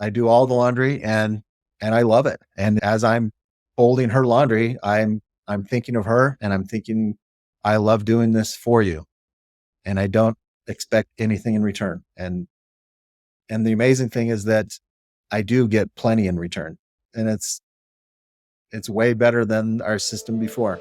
I do all the laundry and I love it. And as I'm folding her laundry, I'm thinking of her and I'm thinking, I love doing this for you. And I don't expect anything in return. And the amazing thing is that I do get plenty in return. And it's way better than our system before.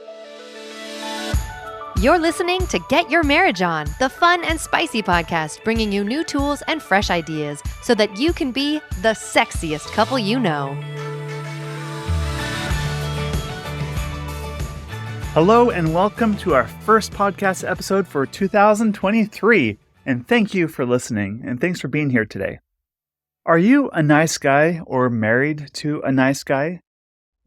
You're listening to Get Your Marriage On, the fun and spicy podcast bringing you new tools and fresh ideas so that you can be the sexiest couple you know. Hello and welcome to our first podcast episode for 2023. And thank you for listening and thanks for being here today. Are you a nice guy or married to a nice guy?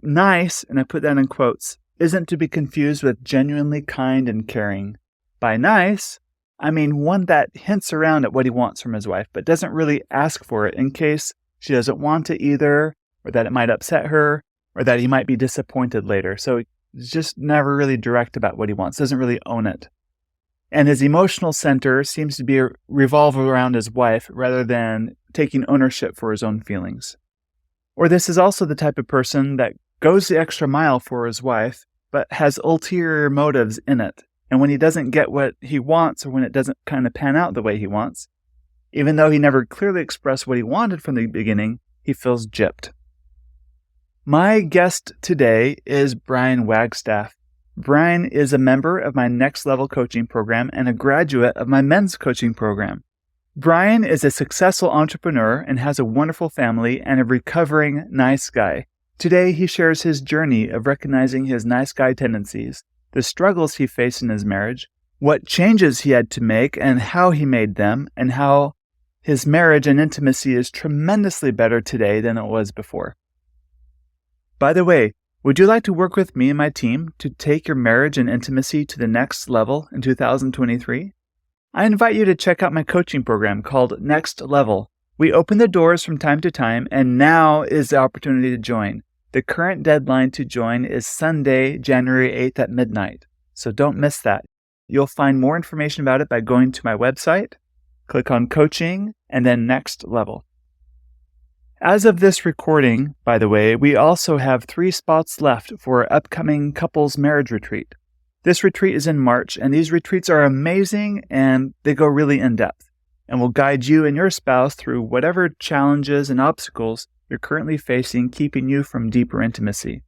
Nice, and I put that in quotes, isn't to be confused with genuinely kind and caring. By nice, I mean one that hints around at what he wants from his wife, but doesn't really ask for it in case she doesn't want it either, or that it might upset her, or that he might be disappointed later. So he's just never really direct about what he wants, doesn't really own it. And his emotional center seems to be revolve around his wife rather than taking ownership for his own feelings. Or this is also the type of person that goes the extra mile for his wife, but has ulterior motives in it. And when he doesn't get what he wants, or when it doesn't kind of pan out the way he wants, even though he never clearly expressed what he wanted from the beginning, he feels gypped. My guest today is Brian Wagstaff. Brian is a member of my Next Level coaching program and a graduate of my men's coaching program. Brian is a successful entrepreneur and has a wonderful family and a recovering nice guy. Today, he shares his journey of recognizing his nice guy tendencies, the struggles he faced in his marriage, what changes he had to make and how he made them, and how his marriage and intimacy is tremendously better today than it was before. By the way, would you like to work with me and my team to take your marriage and intimacy to the next level in 2023? I invite you to check out my coaching program called Next Level. We open the doors from time to time, and now is the opportunity to join. The current deadline to join is Sunday, January 8th at midnight, so don't miss that. You'll find more information about it by going to my website, click on Coaching, and then Next Level. As of this recording, by the way, we also have 3 spots left for our upcoming couples marriage retreat. This retreat is in March, and these retreats are amazing and they go really in-depth and will guide you and your spouse through whatever challenges and obstacles you're currently facing, keeping you from deeper intimacy.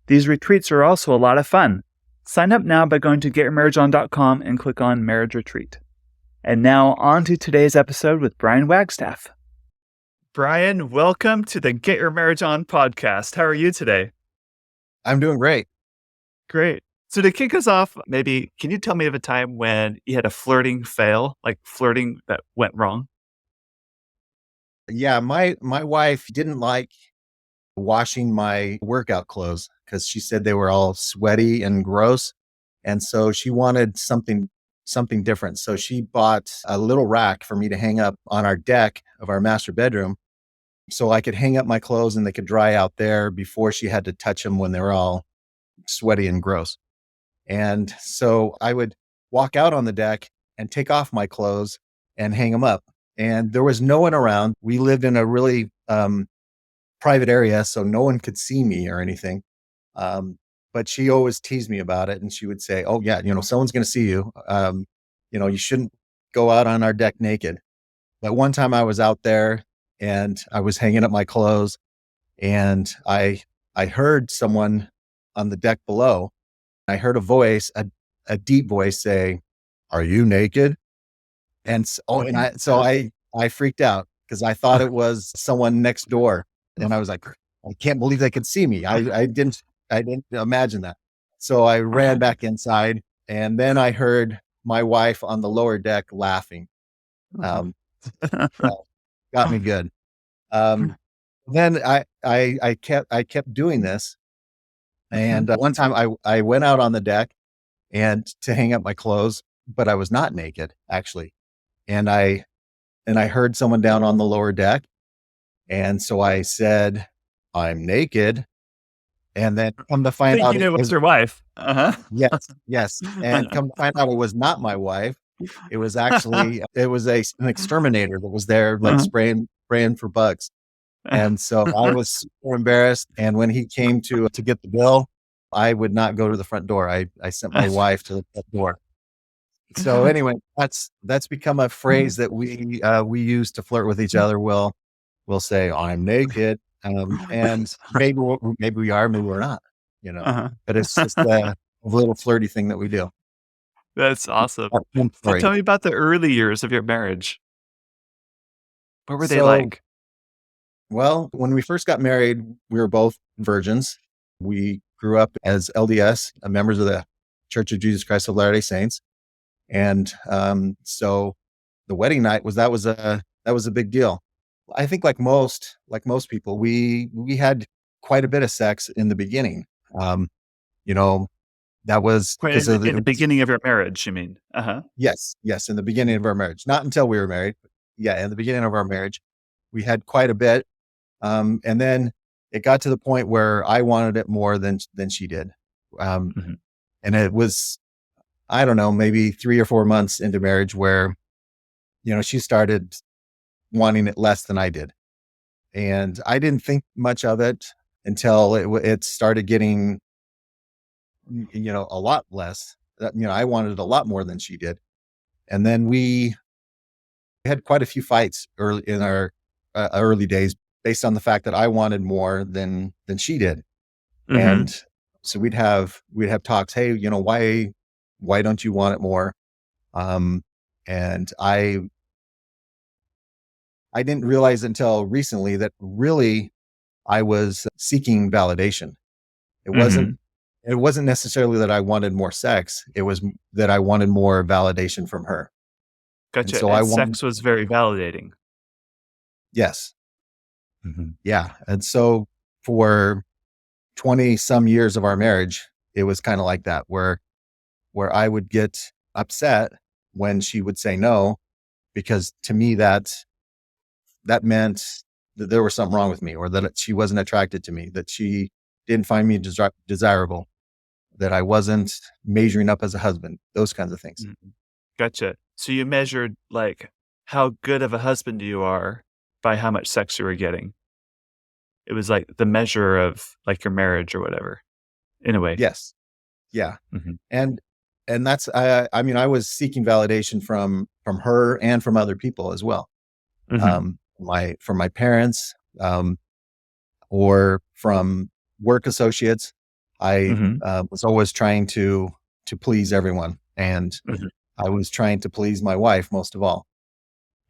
These retreats are also a lot of fun. Sign up now by going to getyourmarriageon.com and click on Marriage Retreat. And now on to today's episode with Brian Wagstaff. Brian, welcome to the Get Your Marriage On podcast. How are you today? I'm doing great. Great. So to kick us off, maybe can you tell me of a time when you had a flirting fail, like flirting that went wrong? Yeah, my wife didn't like washing my workout clothes because she said they were all sweaty and gross. And so she wanted something different. So she bought a little rack for me to hang up on our deck of our master bedroom so I could hang up my clothes and they could dry out there before she had to touch them when they were all sweaty and gross. And so I would walk out on the deck and take off my clothes and hang them up. And there was no one around. We lived in a really private area, so no one could see me or anything. But she always teased me about it. And she would say, oh, yeah, someone's going to see you. You shouldn't go out on our deck naked. But one time I was out there and I was hanging up my clothes and I heard someone on the deck below. I heard a voice, a deep voice say, "Are you naked?" And I freaked out because I thought it was someone next door, and I was like, I can't believe they could see me. I didn't imagine that. So I ran back inside, and then I heard my wife on the lower deck laughing. Got me good. Then I kept doing this. And one time I went out on the deck and to hang up my clothes, but I was not naked actually. And I heard someone down on the lower deck. And so I said, "I'm naked." And then come to find out it was your wife. Yes. And come to find out it was not my wife. It was actually, an exterminator that was there, like spraying for bugs. And so I was super embarrassed. And when he came to get the bill, I would not go to the front door. I sent my wife to the front door. So anyway, that's become a phrase that we use to flirt with each other. We'll say, "I'm naked," and maybe we are, maybe we're not, Uh-huh. But it's just a little flirty thing that we do. That's awesome. I'm So sorry. tell me about the early years of your marriage. What were they So, like? well, when we first got married, we were both virgins. We grew up as LDS, members of the Church of Jesus Christ of Latter-day Saints, and so the wedding night was a big deal. I think like most people, we had quite a bit of sex in the beginning. Um, you know, that was When because in the beginning of your marriage, you mean? Uh-huh. yes, in the beginning of our marriage, not until we were married. But yeah, in the beginning of our marriage, we had quite a bit. And then it got to the point where I wanted it more than she did. Um, Mhm. and it was, I don't know, maybe 3 or 4 months into marriage where, she started wanting it less than I did. And I didn't think much of it until it started getting, a lot less. I wanted it a lot more than she did. And then we had quite a few fights early in our early days based on the fact that I wanted more than she did. Mhm. And so we'd have talks, hey, why don't you want it more? And I didn't realize until recently that really I was seeking validation. It wasn't Mhm. it wasn't necessarily that I wanted more sex. It was that I wanted more validation from her. And Gotcha. so I And wanted, sex was very validating. yes. Mhm. Yeah. And so for 20 some years of our marriage, it was kind of like that, where I would get upset when she would say no, because to me that meant that there was something wrong with me, or that she wasn't attracted to me, that she didn't find me desirable, that I wasn't measuring up as a husband, those kinds of things. Mhm. Gotcha. So you measured, like, how good of a husband you are by how much sex you were getting. It was like the measure of, like, your marriage or whatever, in a way. Yes. Yeah. Mhm. And that's I mean, I was seeking validation from her and from other people as well. Mhm. From my parents, or from work associates. I Mhm. was always trying to please everyone, and Mhm. I was trying to please my wife most of all.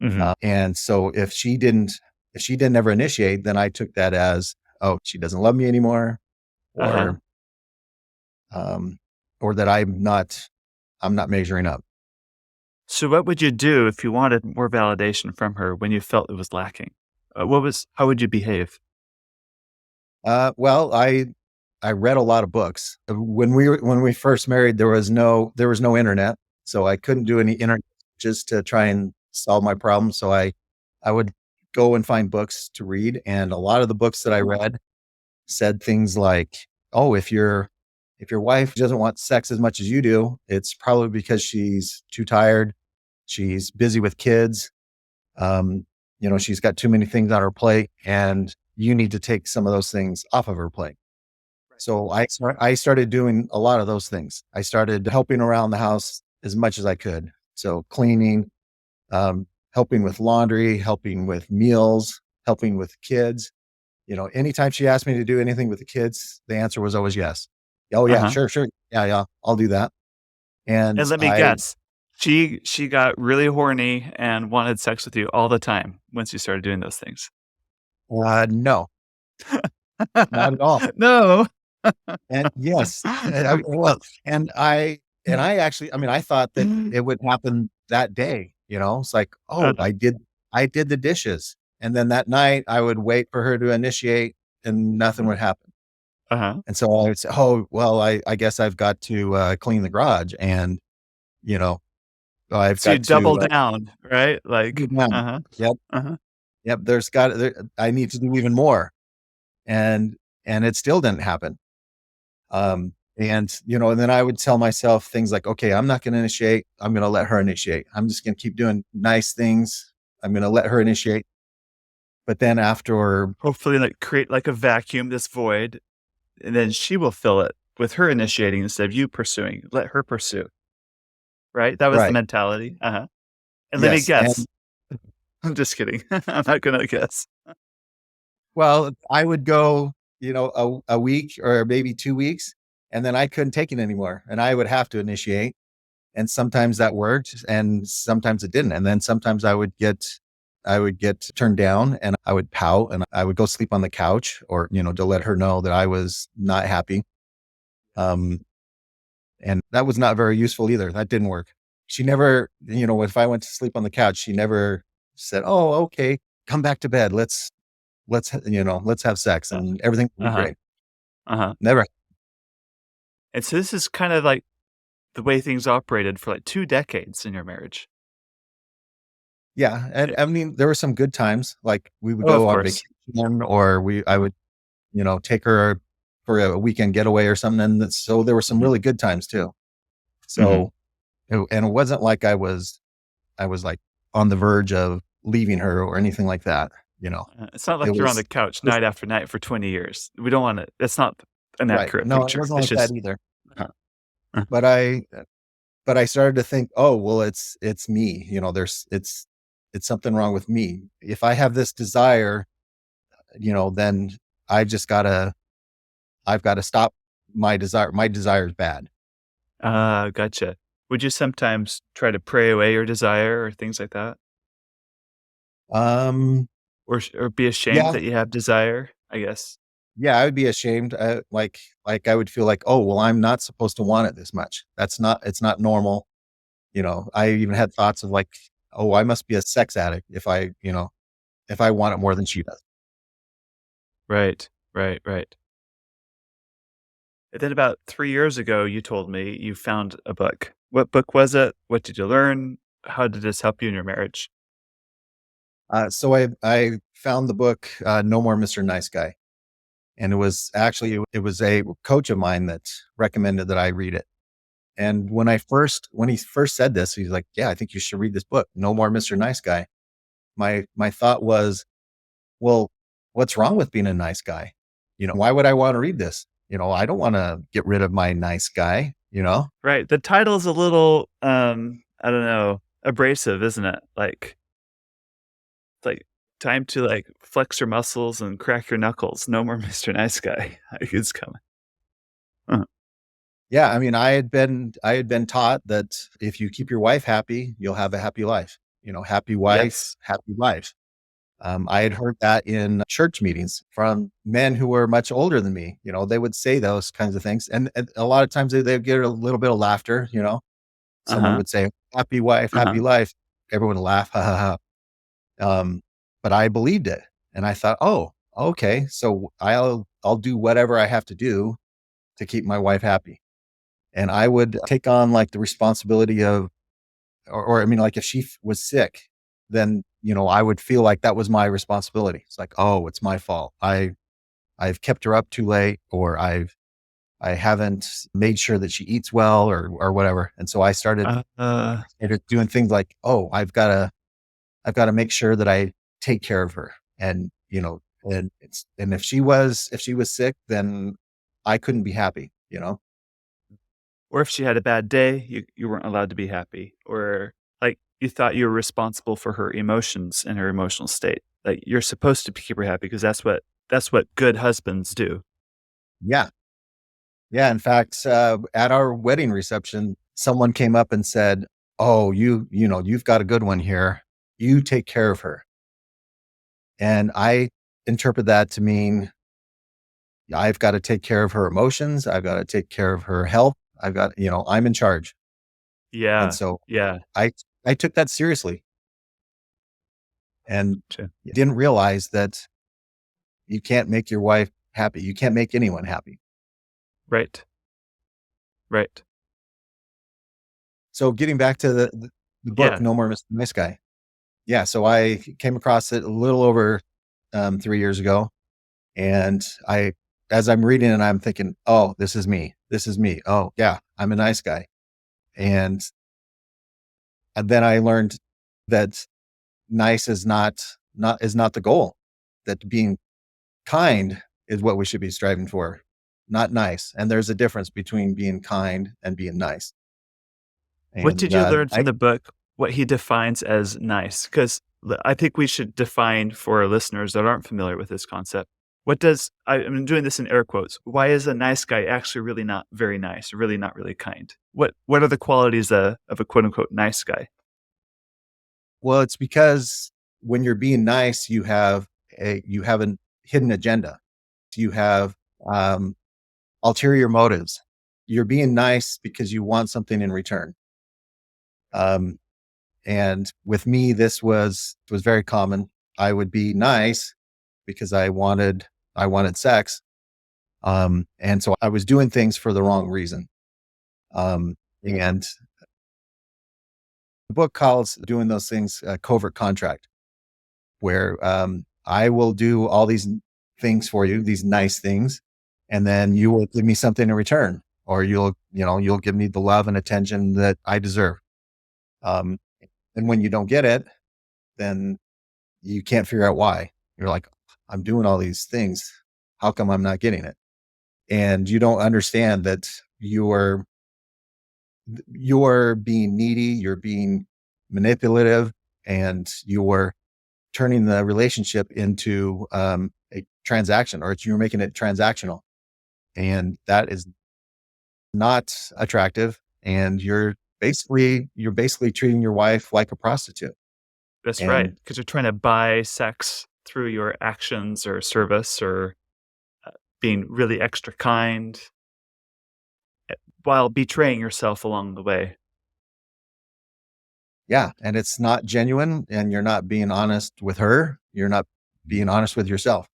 Mhm. And so if she didn't ever initiate, then I took that as, oh, she doesn't love me anymore, Uh-huh. or um, or that I'm not measuring up. So what would you do if you wanted more validation from her when you felt it was lacking? How would you behave? Well, I read a lot of books. When we first married, there was no internet, so I couldn't do any internet just to try and solve my problem. So I would go and find books to read, and a lot of the books that I read said things like, "Oh, if your wife doesn't want sex as much as you do, it's probably because she's too tired, she's busy with kids, she's got too many things on her plate, and you need to take some of those things off of her plate." So I started doing a lot of those things. I started helping around the house as much as I could. So cleaning, helping with laundry, helping with meals, helping with kids. Anytime she asked me to do anything with the kids, the answer was always yes. Oh yeah, Uh-huh. sure, sure. Yeah, yeah, I'll do that. And And let me I guess, she got really horny and wanted sex with you all the time once you started doing those things. no, not at all. No. And yes, and I actually, I mean, I thought that it would happen that day. It's like, oh, Uh-huh. I did the dishes, and then that night I would wait for her to initiate, and nothing would happen. Uh-huh. And so I would say, oh, well, I guess I've got to clean the garage, and you know, I've So you got double to down, right? do Like, them. uh-huh. Yep, Uh-huh. yep. I need to do even more, and it still didn't happen. And then I would tell myself things like, okay, I'm not going to initiate. I'm going to let her initiate. I'm just going to keep doing nice things. I'm going to let her initiate. But then after, Hopefully, like create like a vacuum, this void, and then she will fill it with her initiating instead of you pursuing. Let her pursue. Right? That was the right. mentality. Uh-huh. And let me Yes. guess. And I'm just kidding. I'm not gonna guess. well, I would go, a week or maybe 2 weeks, and then I couldn't take it anymore. And I would have to initiate. And sometimes that worked and sometimes it didn't. And then sometimes I would get turned down and I would pout and I would go sleep on the couch or, to let her know that I was not happy. Um, and that was not very useful either. That didn't work. She never, if I went to sleep on the couch, she never said, "Oh, okay, come back to bed. Let's have sex Uh, and everything will be uh-huh. great." Uh-huh. Never. And so this is kind of like the way things operated for like 2 decades in your marriage. Yeah. And Eh, I mean, there were some good times. Like we would oh, of go on course. vacation or I would, take her for a weekend getaway or something. So there were some Mhm. really good times too. Mhm. So, and it wasn't like I was like on the verge of leaving her or anything like that. You know, It's not it like you're on was, the couch it was night after night for 20 years. We don't wanna that's not an right. accurate No, it picture. wasn't It's like that just either. uh, uh, But I started to think, oh, well, it's me. It's something wrong with me. If I have this desire, then I just I've got to stop my desire. My desire is bad. gotcha. Would you sometimes try to pray away your desire or things like that? Um, Or be ashamed yeah, that you have desire, I guess? yeah, I would be ashamed. Like I would feel like, oh, well, I'm not supposed to want it this much. It's not normal. I even had thoughts of like, oh, I must be a sex addict if I want it more than she does. Right. Right, right. And then about 3 years ago, you told me you found a book. What book was it? What did you learn? How did this help you in your marriage? So I found the book No More Mr. Nice Guy, and it was a coach of mine that recommended that I read it. And when he first said this, he's like, "Yeah, I think you should read this book, No More Mr. Nice Guy." My thought was, well, what's wrong with being a nice guy? Why would I want to read this? I don't want to get rid of my nice guy. Right. The title's a little, I don't know, abrasive, isn't it? Like time to like flex your muscles and crack your knuckles. No more Mr. Nice Guy. It's coming. Uh, Yeah, I mean, I had been taught that if you keep your wife happy, you'll have a happy life. Happy wife, yes. happy life. I had heard that in church meetings from men who were much older than me. They would say those kinds of things, and a lot of times they'd get a little bit of laughter. Someone Uh-huh. would say, "Happy wife, happy Uh-huh. life." Everyone would laugh, ha ha ha. But I believed it, and I thought, "Oh, okay, so I'll do whatever I have to do to keep my wife happy." And I would take on like the responsibility of, or I mean, like if she was sick, then I would feel like that was my responsibility. It's like, oh, it's my fault. I've kept her up too late, or I haven't made sure that she eats well, or whatever. And so I started doing things like, oh, I've got to make sure that I take care of her, and and if she was sick, then I couldn't be happy. Or if she had a bad day, you weren't allowed to be happy. Or like you thought you were responsible for her emotions and her emotional state. Like you're supposed to keep her happy because that's what good husbands do. Yeah, yeah. In fact, at our wedding reception, someone came up and said, "Oh, you've got a good one here. You take care of her." And I interpret that to mean I've got to take care of her emotions. I've got to take care of her health. I'm in charge. And Yeah. so Yeah. I, I took that seriously and Gotcha. didn't realize that you can't make your wife happy. You can't make anyone happy. Right. Right. So getting back to the book, Yeah. No More Mr. Nice Guy. Yeah. So I came across it a little over 3 years ago. And as I'm reading it, I'm thinking, oh, this is me. This is me. Oh, yeah, I'm a nice guy. And, and then I learned that nice is not the goal. that being kind is what we should be striving for, not nice. And there's a difference between being kind and being nice. What And did you learn from I the book, what he defines as nice? Because I think we should define for our listeners that aren't familiar with this concept. I'm doing this in air quotes. Why is a nice guy actually really not very nice, really not really kind? What are the qualities of a quote unquote nice guy? Well, it's because when you're being nice, you have a hidden agenda. You have um, ulterior motives. You're being nice because you want something in return. Um, and with me, this was very common. I would be nice because I wanted sex, and so I was doing things for the wrong reason. And the book calls doing those things a covert contract, where I will do all these things for you, these nice things, and then you will give me something in return, or you'll give me the love and attention that I deserve. Um, and when you don't get it, then you can't figure out why. You're like, I'm doing all these things. How come I'm not getting it? And you don't understand that you're being needy, you're being manipulative, and you're turning the relationship into a transaction, or you're making it transactional, and that is not attractive. And you're basically treating your wife like a prostitute. That's right, And because you're trying to buy sex through your actions or service or being really extra kind while betraying yourself along the way. yeah, and it's not genuine, and you're not being honest with her. You're not being honest with yourself.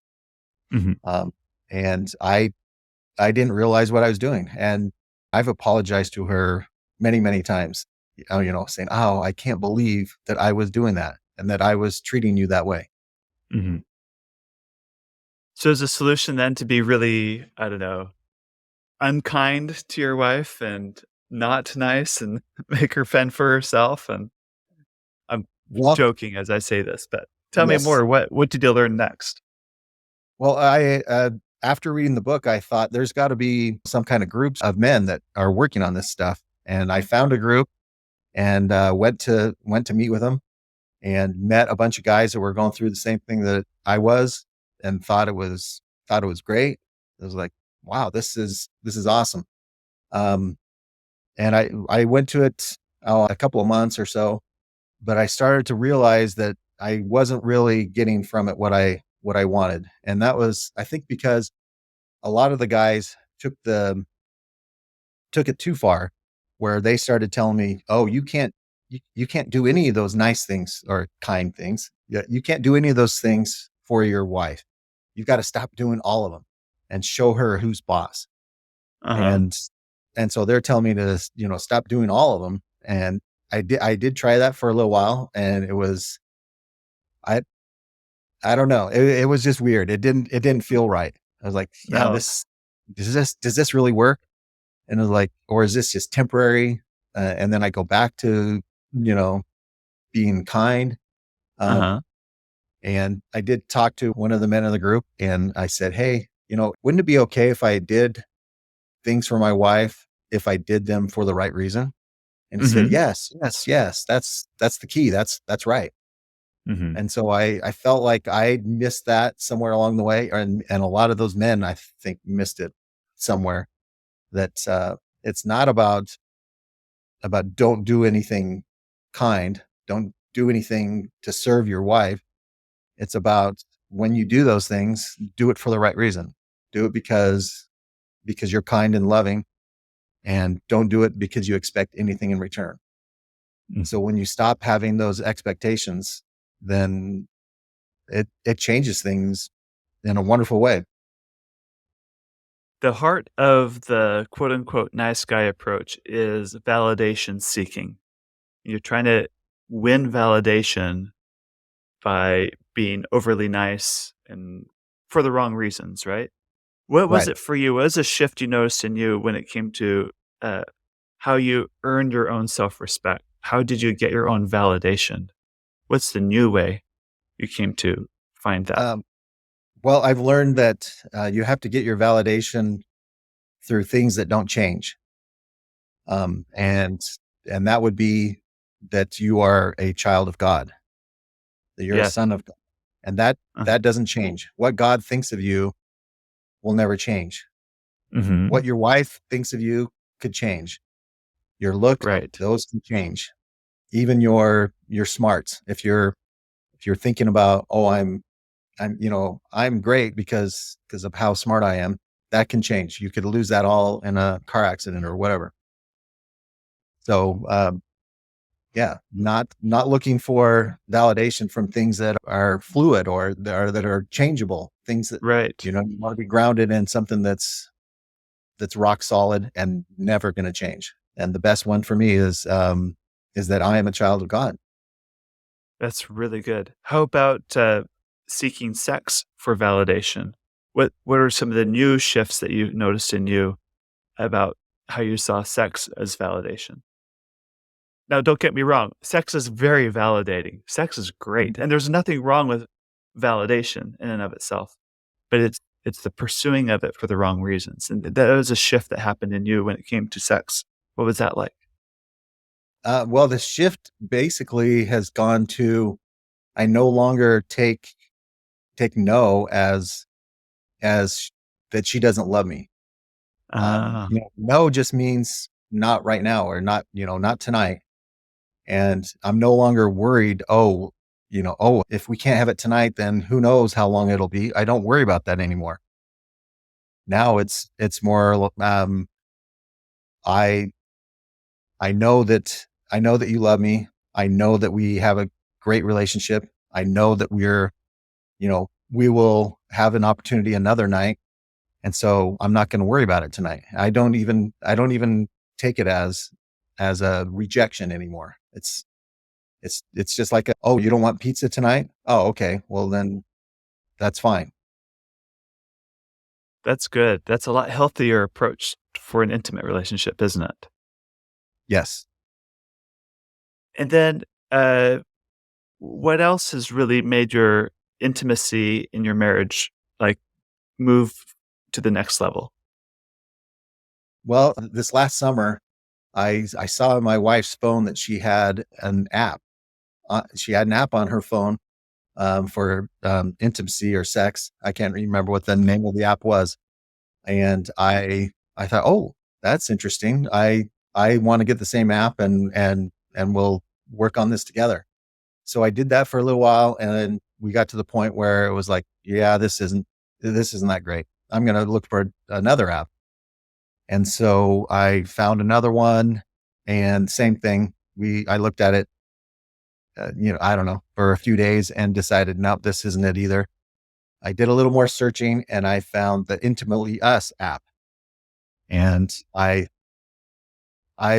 Mhm. Um, and I didn't realize what I was doing, and I've apologized to her many, many times. Saying, "Oh, I can't believe that I was doing that, and that I was treating you that way." Mhm. So is the solution then to be really, I don't know, unkind to your wife and not nice and make her fend for herself? And I'm Well, joking as I say this, but tell me yes. more. What did you learn next? Well, after reading the book, I thought there's got to be some kind of groups of men that are working on this stuff, and I found a group and went to meet with them, and met a bunch of guys that were going through the same thing that I was, and thought it was great. It was like, wow, this is awesome. Um, and I went to it a couple of months or so, but I started to realize that I wasn't really getting from it what I wanted, and that was, I think, because a lot of the guys took it too far, where they started telling me, "Oh, you can't do any of those nice things or kind things. Yeah, you can't do any of those things for your wife. You've got to stop doing all of them and show her who's boss." Uh-huh. And so they're telling me to, stop doing all of them. And I did try that for a little while, and I I don't know. It was just weird. It didn't feel right. I was like, yeah, No. this does this really work? And it was like, or is this just temporary? And then I go back to, you know, being kind. Um, Uh-huh. and I did talk to one of the men in the group, and I said, hey, wouldn't it be okay if I did things for my wife, if I did them for the right reason? And he said, Mhm. yes, yes, yes. That's the key. That's right. Mhm. And so I felt like I missed that somewhere along the way. And a lot of those men, I think, missed it somewhere, that it's not about don't do anything kind, don't do anything to serve your wife. It's about, when you do those things, do it for the right reason. Do it because you're kind and loving, and don't do it because you expect anything in return. Mhm. So when you stop having those expectations, then it changes things in a wonderful way. The heart of the quote unquote nice guy approach is validation seeking. You're trying to win validation by being overly nice and for the wrong reasons, right? What was Right. it for you? What was a shift you noticed in you when it came to uh, how you earned your own self respect? How did you get your own validation? What's the new way you came to find that? Well, I've learned that you have to get your validation through things that don't change. Um, and and that would be that you are a child of God, that you're a Yes. son of God. And that doesn't change. What God thinks of you will never change. Mm-hmm. What your wife thinks of you could change. Your look, Right. those can change. Even your smarts. If you're thinking about, oh, I'm great because of how smart I am, that can change. You could lose that all in a car accident or whatever. So yeah, not looking for validation from things that are fluid or that are changeable. Things that Right. you want to be grounded in something that's rock solid and never going to change. And the best one for me is that I am a child of God. That's really good. How about seeking sex for validation? What are some of the new shifts that you noticed in you about how you saw sex as validation? Now, don't get me wrong. Sex is very validating. Sex is great, and there's nothing wrong with validation in and of itself. But it's the pursuing of it for the wrong reasons, and that was a shift that happened in you when it came to sex. What was that like? Well, the shift basically has gone to I no longer take no as that she doesn't love me. Ah, No just means not right now or not, not tonight. And I'm no longer worried, oh, if we can't have it tonight, then who knows how long it'll be. I don't worry about that anymore. Now it's more I I know that you love me. I know that we have a great relationship. I know that we will have an opportunity another night. And so I'm not going to worry about it tonight. I don't even take it as a rejection anymore. It's just like, oh, you don't want pizza tonight? Oh, okay. Well, then that's fine. that's good. That's a lot healthier approach for an intimate relationship, isn't it? Yes. And then, what else has really made your intimacy in your marriage, like, move to the next level? Well, this last summer, I saw on my wife's phone that she had an app. She had an app on her phone for intimacy or sex. I can't remember what the name of the app was, and I thought, oh, that's interesting. I want to get the same app and we'll work on this together. So I did that for a little while, and then we got to the point where it was like, yeah, this isn't that great. I'm going to look for another app. And so I found another one, and same thing. I looked at it, I don't know, for a few days and decided, nope, this isn't it either. I did a little more searching and I found the Intimately Us app, and I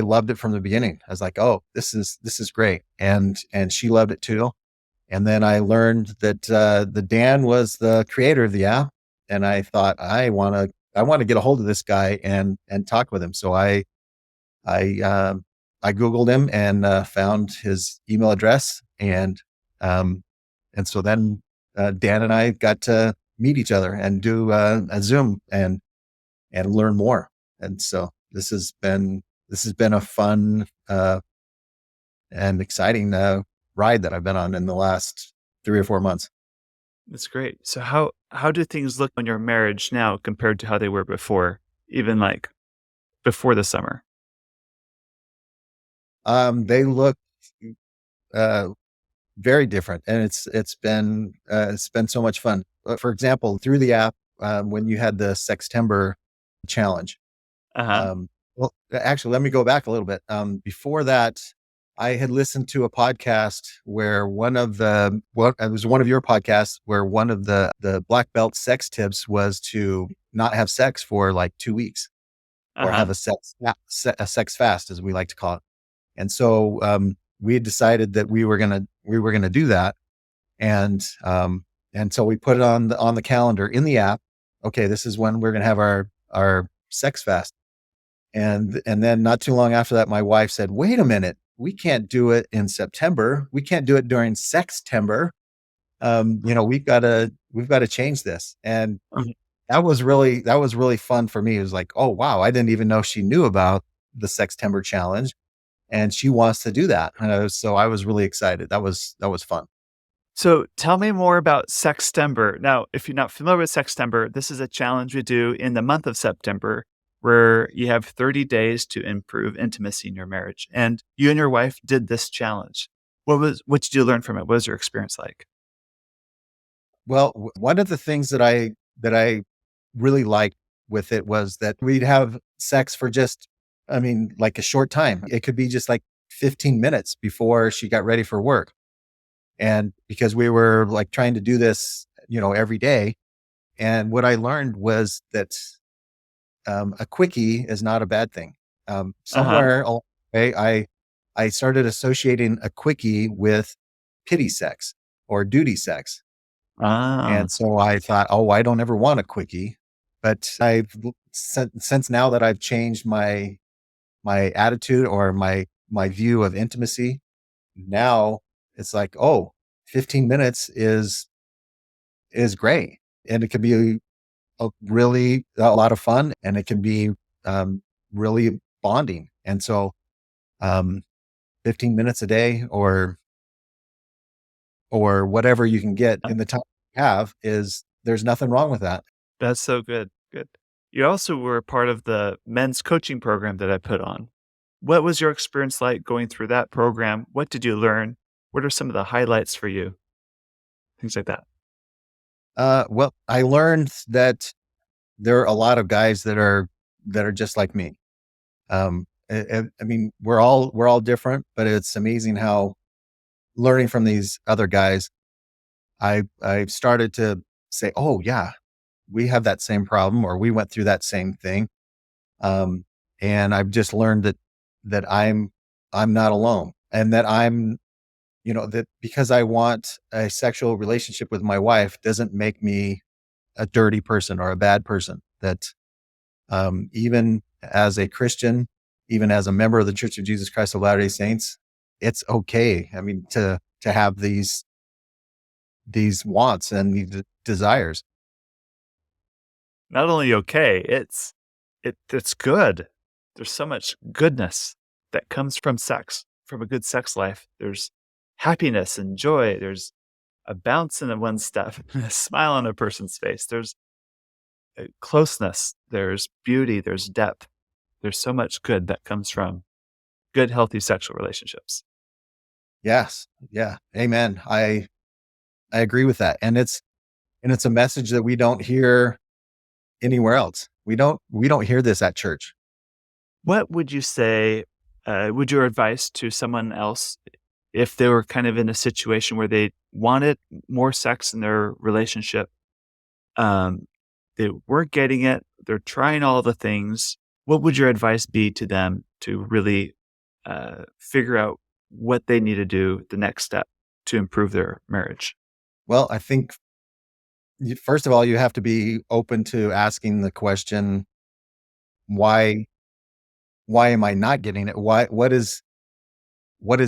loved it from the beginning. I was like, oh, this is great. And she loved it too. And then I learned that the Dan was the creator of the app, and I thought I want to get a hold of this guy and talk with him. So I I googled him and found his email address, and so then Dan and I got to meet each other and do a Zoom and learn more. And so this has been a fun and exciting ride that I've been on in the last 3 or 4 months. That's great. So how do things look in your marriage now compared to how they were before, even, like, before the summer? They look uh, very different, and it's been so much fun. For example, through the app, when you had the Sextember challenge, Uh-huh. well, actually, let me go back a little bit. Before that, I had listened to a podcast where it was one of your podcasts where one of the black belt sex tips was to not have sex for like 2 weeks or Uh-huh. have a sex fast, as we like to call it. And so we had decided that we were gonna do that, and so we put it on the calendar in the app. Okay, this is when we're gonna have our sex fast. And then not too long after that, my wife said, "Wait a minute, we can't do it in September. We can't do it during Sextember. we've got to change this. And Mhm. that was really fun for me. It was like, oh wow, I didn't even know she knew about the Sextember challenge, and she wants to do that. So I was really excited. That was fun. So tell me more about Sextember. Now, if you're not familiar with Sextember, this is a challenge we do in the month of September where you have 30 days to improve intimacy in your marriage. And you and your wife did this challenge. What did you learn from it? What was your experience like? Well, one of the things that I really liked with it was that we'd have sex for just, I mean, like a short time. It could be just like 15 minutes before she got ready for work. And because we were like trying to do this, every day. And what I learned was that a quickie is not a bad thing. Uh-huh. Somewhere along the way, I started associating a quickie with pity sex or duty sex. Ah, And so I thought, oh, I don't ever want a quickie. But since now that I've changed my attitude or my view of intimacy, now it's like, oh, 15 minutes is great. And it can be a lot of fun, and it can be um, really bonding. And so um, 15 minutes a day or whatever you can get in the time you have is there's nothing wrong with that. that's so good. Good. You also were a part of the men's coaching program that I put on. What was your experience like going through that program? What did you learn? What are some of the highlights for you? Things like that. Well, I learned that there are a lot of guys that are just like me. I mean, we're all different, but it's amazing how learning from these other guys, I started to say, oh yeah, we have that same problem, or we went through that same thing. Um, and I've just learned that I'm not alone, and that that because I want a sexual relationship with my wife doesn't make me a dirty person or a bad person. That even as a Christian, even as a member of the Church of Jesus Christ of Latter-day Saints, it's okay. I mean, to have these wants and these desires. Not only okay, it's good. There's so much goodness that comes from sex, from a good sex life. There's happiness and joy. There's a bounce in one's step, a smile on a person's face. There's closeness. There's beauty. There's depth. There's so much good that comes from good, healthy sexual relationships. Yes, yeah, amen. I agree with that, and it's a message that we don't hear anywhere else. We don't hear this at church. What would you say, would your advice to someone else if they were kind of in a situation where they wanted more sex in their relationship, um, they weren't getting it, they're trying all the things, what would your advice be to them to really figure out what they need to do, the next step to improve their marriage? Well, I think first of all, you have to be open to asking the question, why why am I not getting it? What is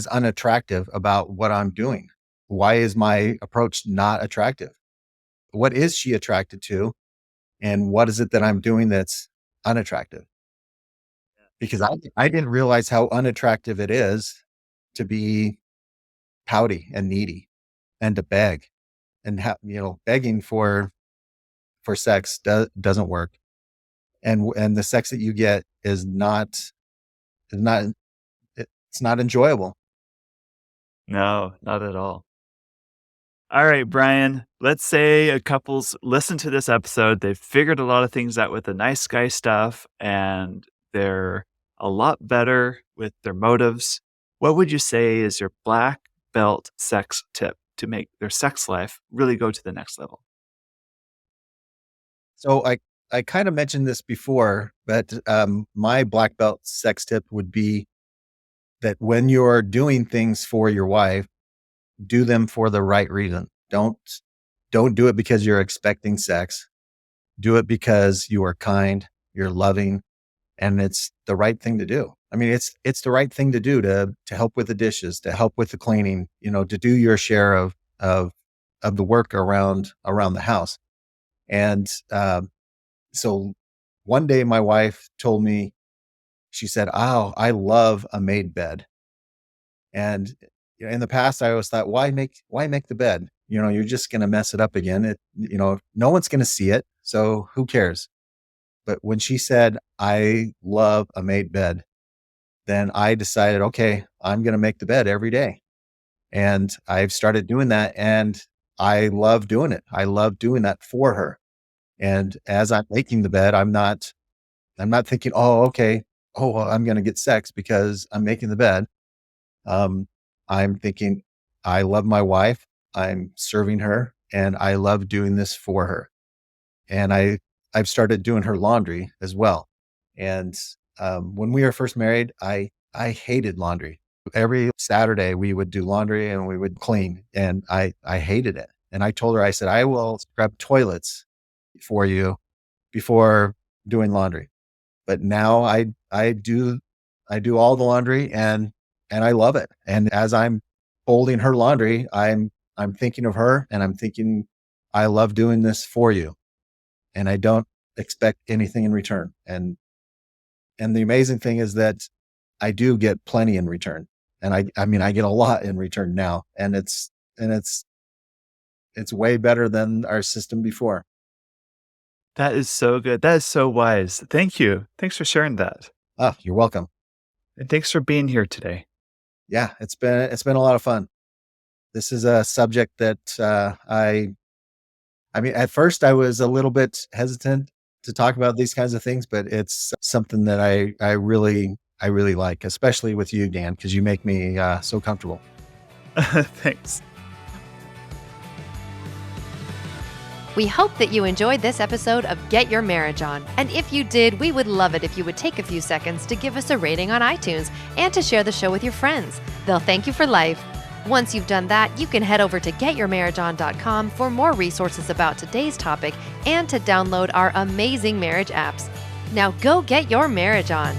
unattractive about what I'm doing? Why is my approach not attractive? What is she attracted to? And what is it that I'm doing that's unattractive? Because I didn't realize how unattractive it is to be pouty and needy and to beg and begging for sex doesn't work. And the sex that you get is not it's not enjoyable. No, not at all. All right, Brian, let's say a couple's listened to this episode. They've figured a lot of things out with the nice guy stuff, and they're a lot better with their motives. What would you say is your black belt sex tip to make their sex life really go to the next level? So I kind of mentioned this before, but my black belt sex tip would be that when you're doing things for your wife, do them for the right reason. Don't do it because you're expecting sex. Do it because you are kind, you're loving, and it's the right thing to do. I mean, it's the right thing to do to help with the dishes, to help with the cleaning, to do your share of of the work around the house. And so one day my wife told me, she said, "Oh, I love a made bed." And in the past, I always thought, why make the bed? You're just going to mess it up again. No one's going to see it, so who cares? But when she said, "I love a made bed," then I decided, okay, I'm going to make the bed every day. And I've started doing that, and I love doing it. I love doing that for her. And as I'm making the bed, I'm not thinking, oh, okay, oh, well, I'm going to get sex because I'm making the bed. Um, I'm thinking, I love my wife. I'm serving her, and I love doing this for her. And I've started doing her laundry as well. And when we were first married, I hated laundry. Every Saturday we would do laundry and we would clean, and I hated it. And I told her, I said, I will scrub toilets for you before doing laundry. But now I do all the laundry, and I love it. And as I'm folding her laundry, I'm thinking of her, and I'm thinking, I love doing this for you, and I don't expect anything in return. And the amazing thing is that I do get plenty in return. And I mean, I get a lot in return now, and it's way better than our system before. That is so good. That is so wise. Thank you. Thanks for sharing that. Ah, you're welcome. And thanks for being here today. Yeah, it's been a lot of fun. This is a subject that I mean, at first I was a little bit hesitant to talk about these kinds of things, but it's something that I really like, especially with you, Dan, because you make me so comfortable. Thanks. We hope that you enjoyed this episode of Get Your Marriage On. And if you did, we would love it if you would take a few seconds to give us a rating on iTunes and to share the show with your friends. They'll thank you for life. Once you've done that, you can head over to getyourmarriageon.com for more resources about today's topic and to download our amazing marriage apps. Now go get your marriage on.